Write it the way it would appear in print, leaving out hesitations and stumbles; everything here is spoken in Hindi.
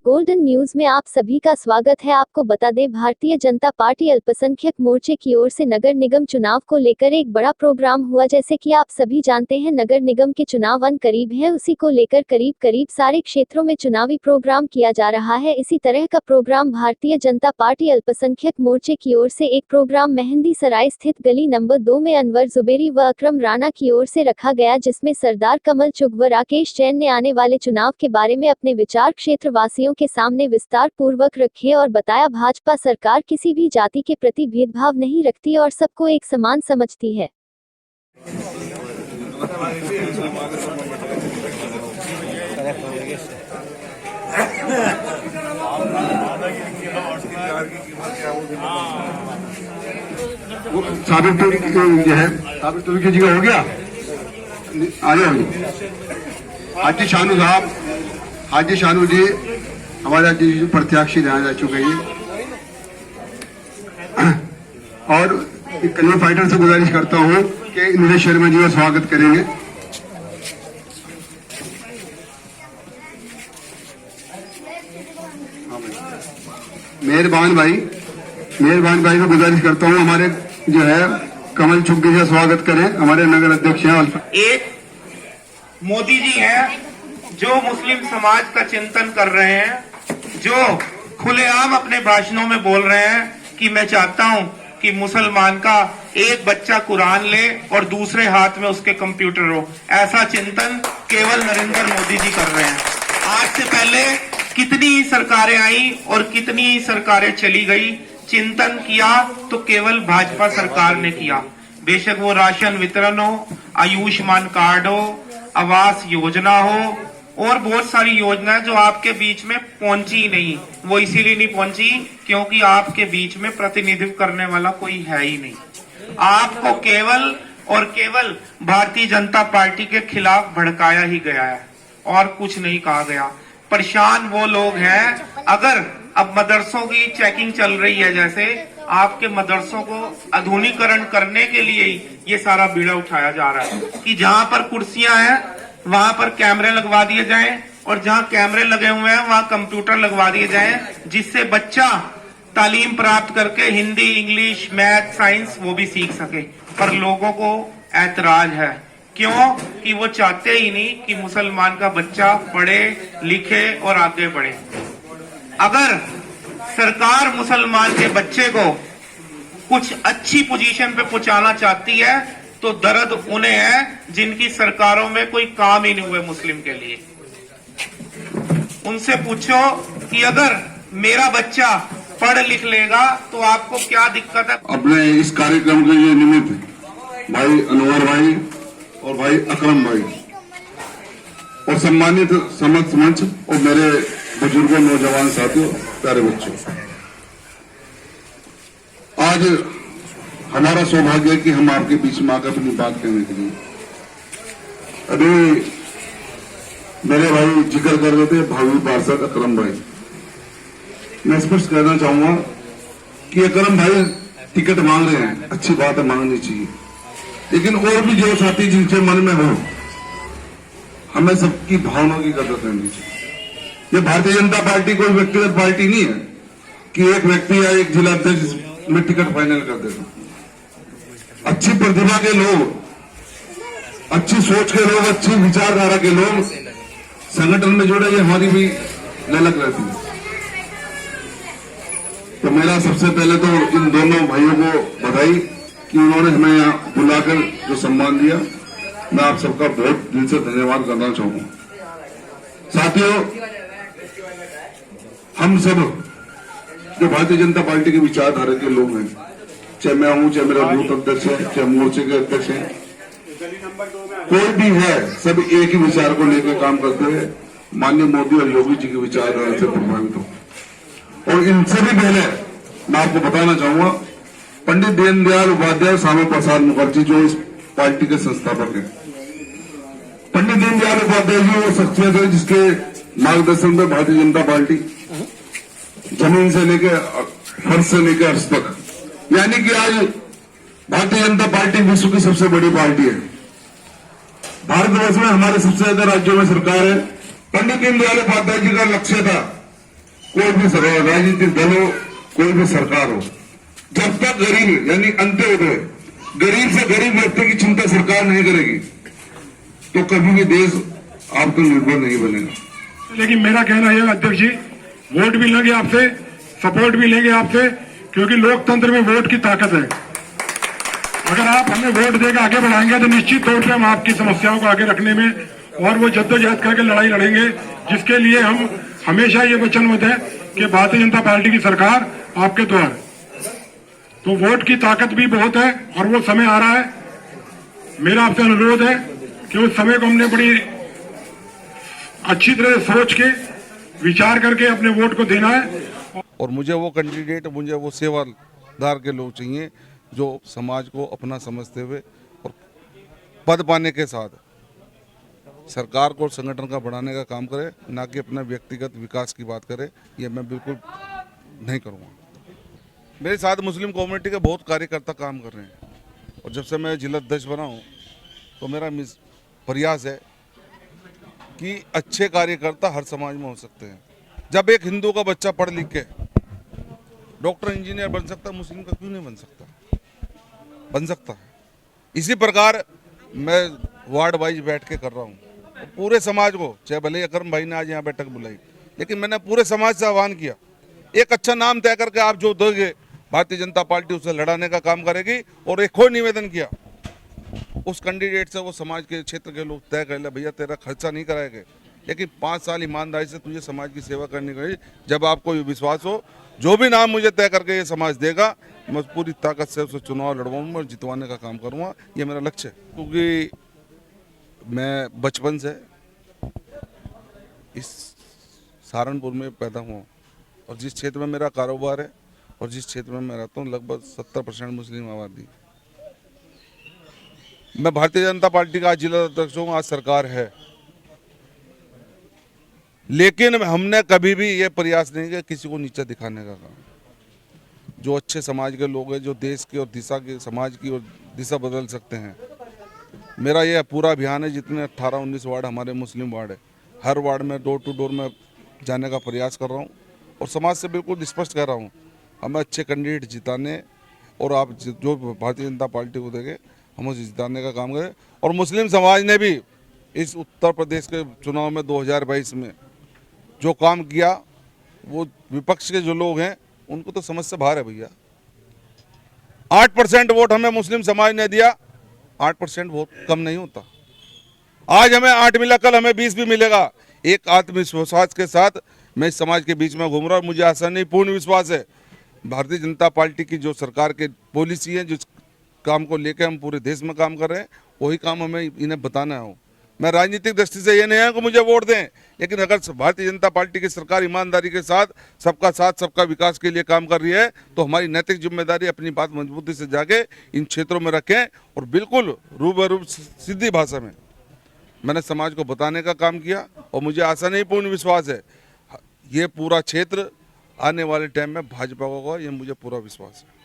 गोल्डन न्यूज में आप सभी का स्वागत है। आपको बता दें, भारतीय जनता पार्टी अल्पसंख्यक मोर्चे की ओर से नगर निगम चुनाव को लेकर एक बड़ा प्रोग्राम हुआ। जैसे कि आप सभी जानते हैं, नगर निगम के चुनाव आने करीब है, उसी को लेकर करीब सारे क्षेत्रों में चुनावी प्रोग्राम किया जा रहा है। इसी तरह का प्रोग्राम भारतीय जनता पार्टी अल्पसंख्यक मोर्चे की ओर से एक प्रोग्राम मेहंदी सराय स्थित गली नंबर 2 में अनवर जुबेरी व अकरम राणा की ओर से रखा गया, जिसमें सरदार कमल चुग व राकेश जैन ने आने वाले चुनाव के बारे में अपने विचार क्षेत्र वासियों के सामने विस्तार पूर्वक रखे और बताया, भाजपा सरकार किसी भी जाति के प्रति भेदभाव नहीं रखती और सबको एक समान समझती है। साबिर जो है, साबिर तुरी की जगह हो गया। आ जाओ हाजी शानू साहब, हाजी शानू जी हमारा जी प्रत्याशी रहा जा चुके हैं और कन्या फाइटर से गुजारिश करता हूं कि नीरज शर्मा जी का स्वागत करेंगे। मेहरबान भाई को गुजारिश करता हूं, हमारे जो है कमल चुग्गी का स्वागत करें। हमारे नगर अध्यक्ष हैं। एक मोदी जी हैं जो मुस्लिम समाज का चिंतन कर रहे हैं, जो खुलेआम अपने भाषणों में बोल रहे हैं कि मैं चाहता हूं कि मुसलमान का एक बच्चा कुरान ले और दूसरे हाथ में उसके कंप्यूटर हो। ऐसा चिंतन केवल नरेंद्र मोदी जी कर रहे हैं। आज से पहले कितनी सरकारें आई और कितनी सरकारें चली गई, चिंतन किया तो केवल भाजपा सरकार ने किया। बेशक वो राशन वितरण हो, आयुष्मान कार्ड हो, आवास योजना हो और बहुत सारी योजनाएं जो आपके बीच में पहुंची नहीं। वो इसीलिए नहीं पहुंची क्योंकि आपके बीच में प्रतिनिधित्व करने वाला कोई है ही नहीं। आपको केवल और केवल भारतीय जनता पार्टी के खिलाफ भड़काया ही गया है और कुछ नहीं कहा गया। परेशान वो लोग हैं। अगर अब मदरसों की चेकिंग चल रही है, जैसे आपके मदरसों को आधुनिकीकरण करने के लिए ये सारा बीड़ा उठाया जा रहा है कि जहां पर कुर्सियां हैं वहां पर कैमरे लगवा दिए जाएं और जहां कैमरे लगे हुए हैं वहां कंप्यूटर लगवा दिए जाएं, जिससे बच्चा तालीम प्राप्त करके हिंदी, इंग्लिश, मैथ, साइंस वो भी सीख सके। पर लोगों को ऐतराज है, क्यों कि वो चाहते ही नहीं कि मुसलमान का बच्चा पढ़े लिखे और आगे बढ़े। अगर सरकार मुसलमान के बच्चे को कुछ अच्छी पोजीशन पे पहुंचाना चाहती है तो दर्द उन्हें है जिनकी सरकारों में कोई काम ही नहीं हुए मुस्लिम के लिए। उनसे पूछो कि अगर मेरा बच्चा पढ़ लिख लेगा तो आपको क्या दिक्कत है। अपने इस कार्यक्रम के लिए निमित्त भाई अनवर भाई और भाई अकरम भाई और सम्मानित समस्त मंच और मेरे बुजुर्गों, नौजवान साथियों, प्यारे बच्चों, आज हमारा सौभाग्य है कि हम आपके बीच में आकर अपनी बात कहने के लिए। अभी मेरे भाई जिक्र कर रहे थे भावी पार्षद अकरम भाई, मैं स्पष्ट कहना चाहूंगा कि अकरम भाई टिकट मांग रहे हैं, अच्छी बात है, मांगनी चाहिए, लेकिन और भी जो साथी जिनके मन में हो, हमें सबकी भावनाओं की कदर करनी चाहिए। ये भारतीय जनता पार्टी कोई व्यक्तिगत पार्टी नहीं है कि एक व्यक्ति या एक जिला अध्यक्ष में टिकट फाइनल कर देता। अच्छी प्रतिभा के लोग, अच्छी सोच के लोग, अच्छी विचारधारा के लोग संगठन में जुड़े, ये हमारी भी ललक रहती है। तो मेरा सबसे पहले तो इन दोनों भाइयों को बधाई कि उन्होंने हमें यहाँ बुलाकर जो सम्मान दिया। मैं आप सबका बहुत दिल से धन्यवाद करना चाहूंगा। साथियों, हम सब जो भारतीय जनता पार्टी की विचारधारा के लोग हैं, चाहे मैं हूं, चाहे मेरा बूथ अध्यक्ष है, चाहे मोर्चे के अध्यक्ष हैं, कोई भी है, सब एक ही विचार को लेकर काम करते हुए माननीय मोदी और योगी जी की विचारधारा से प्रभावित हो। और इनसे भी पहले मैं आपको बताना चाहूंगा, पंडित दीनदयाल उपाध्याय, श्यामा प्रसाद मुखर्जी जो इस पार्टी के संस्थापक हैं। पंडित दीनदयाल उपाध्याय जी वो शख्सियत है जिसके मार्गदर्शन में भारतीय जनता पार्टी जमीन से लेकर फर्श से लेकर अर्श तक, यानी कि आज भारतीय जनता पार्टी विश्व की सबसे बड़ी पार्टी है। भारतवर्ष में हमारे सबसे ज्यादा राज्यों में सरकार है। पंडित दीनदयाल उपाध्याय जी का लक्ष्य था कोई भी सरकार, राजनीतिक दल हो, कोई भी सरकार हो, जब तक गरीब यानी अंत्योदय, गरीब से गरीब व्यक्ति की चिंता सरकार नहीं करेगी तो कभी भी देश आत्मनिर्भर नहीं बनेगा। लेकिन मेरा कहना यह अध्यक्ष जी, वोट भी लेंगे आपसे, सपोर्ट भी लेंगे आपसे, क्योंकि लोकतंत्र में वोट की ताकत है। अगर आप हमें वोट देकर आगे बढ़ाएंगे तो निश्चित तौर पे हम आपकी समस्याओं को आगे रखने में और वो जद्दोजहद करके लड़ाई लड़ेंगे, जिसके लिए हम हमेशा ये वचनबद्ध है कि भारतीय जनता पार्टी की सरकार आपके द्वार। तो वोट की ताकत भी बहुत है और वो समय आ रहा है। मेरा आपसे अनुरोध है कि उस समय को हमने बड़ी अच्छी तरह से सोच के विचार करके अपने वोट को देना है। और मुझे वो कैंडिडेट, मुझे वो सेवादार के लोग चाहिए जो समाज को अपना समझते हुए और पद पाने के साथ सरकार को, संगठन का बढ़ाने का काम करे, ना कि अपना व्यक्तिगत विकास की बात करे। ये मैं बिल्कुल नहीं करूँगा। मेरे साथ मुस्लिम कम्युनिटी के बहुत कार्यकर्ता काम कर रहे हैं और जब से मैं जिला अध्यक्ष बना हूँ तो मेरा प्रयास है कि अच्छे कार्यकर्ता हर समाज में हो सकते हैं। जब एक हिंदू का बच्चा पढ़ लिख के डॉक्टर इंजीनियर बन सकता, मुस्लिम का क्यों नहीं बन सकता? बन सकता है। इसी प्रकार मैं वार्ड वाइज बैठ के कर रहा हूँ, पूरे समाज को, चाहे भले अकरम भाई ने आज यहाँ बैठक बुलाई, लेकिन मैंने पूरे समाज से आह्वान किया, एक अच्छा नाम तय करके आप जो दोगे भारतीय जनता पार्टी उसे लड़ाने का काम करेगी। और एक और निवेदन किया उस कैंडिडेट से, वो समाज के क्षेत्र के लोग तय कर ले, भैया तेरा खर्चा नहीं कराएंगे, लेकिन 5 साल ईमानदारी से तुझे समाज की सेवा करनी पड़ेगी। जब आपको ये विश्वास हो, जो भी नाम मुझे तय करके ये समाज देगा, मैं पूरी ताकत से उसे चुनाव लड़वाऊंगा और जितवाने का काम करूंगा। ये मेरा लक्ष्य है, क्योंकि मैं बचपन से इस सहारनपुर में पैदा हुआ और जिस क्षेत्र में मेरा कारोबार है और जिस क्षेत्र में मैं रहता हूँ, लगभग 70% मुस्लिम आबादी। मैं भारतीय जनता पार्टी का जिला अध्यक्ष हूँ, आज सरकार है, लेकिन हमने कभी भी ये प्रयास नहीं किया किसी को नीचा दिखाने का काम। जो अच्छे समाज के लोग हैं, जो देश की और दिशा की, समाज की और दिशा बदल सकते हैं, मेरा ये पूरा अभियान है। जितने 18-19 वार्ड हमारे मुस्लिम वार्ड है, हर वार्ड में डोर टू डोर में जाने का प्रयास कर रहा हूँ और समाज से बिल्कुल स्पष्ट कह रहा हूँ, हमें अच्छे कैंडिडेट जिताने और आप जो भारतीय जनता पार्टी को देंगे हम उसे जिताने का काम करें। और मुस्लिम समाज ने भी इस उत्तर प्रदेश के चुनाव में 2022 में जो काम किया, वो विपक्ष के जो लोग हैं उनको तो समझ से बाहर है भैया। 8% वोट हमें मुस्लिम समाज ने दिया, 8% वोट कम नहीं होता। आज हमें 8 मिला, कल हमें 20 भी मिलेगा। एक आत्मविश्वास के साथ मैं इस समाज के बीच में घूम रहा हूँ। मुझे आशा नहीं, पूर्ण विश्वास है भारतीय जनता पार्टी की जो सरकार के पॉलिसी है, जिस काम को लेकर हम पूरे देश में काम कर रहे हैं, वही काम हमें इन्हें बताना हो। मैं राजनीतिक दृष्टि से ये नहीं है कि मुझे वोट दें, लेकिन अगर भारतीय जनता पार्टी की सरकार ईमानदारी के साथ सबका साथ सबका विकास के लिए काम कर रही है, तो हमारी नैतिक जिम्मेदारी अपनी बात मजबूती से जाके इन क्षेत्रों में रखें और बिल्कुल रूबरू सीधी भाषा में मैंने समाज को बताने का काम किया। और मुझे आशा नहीं, पूर्ण विश्वास है ये पूरा क्षेत्र आने वाले टाइम में भाजपा का होगा, ये मुझे पूरा विश्वास है।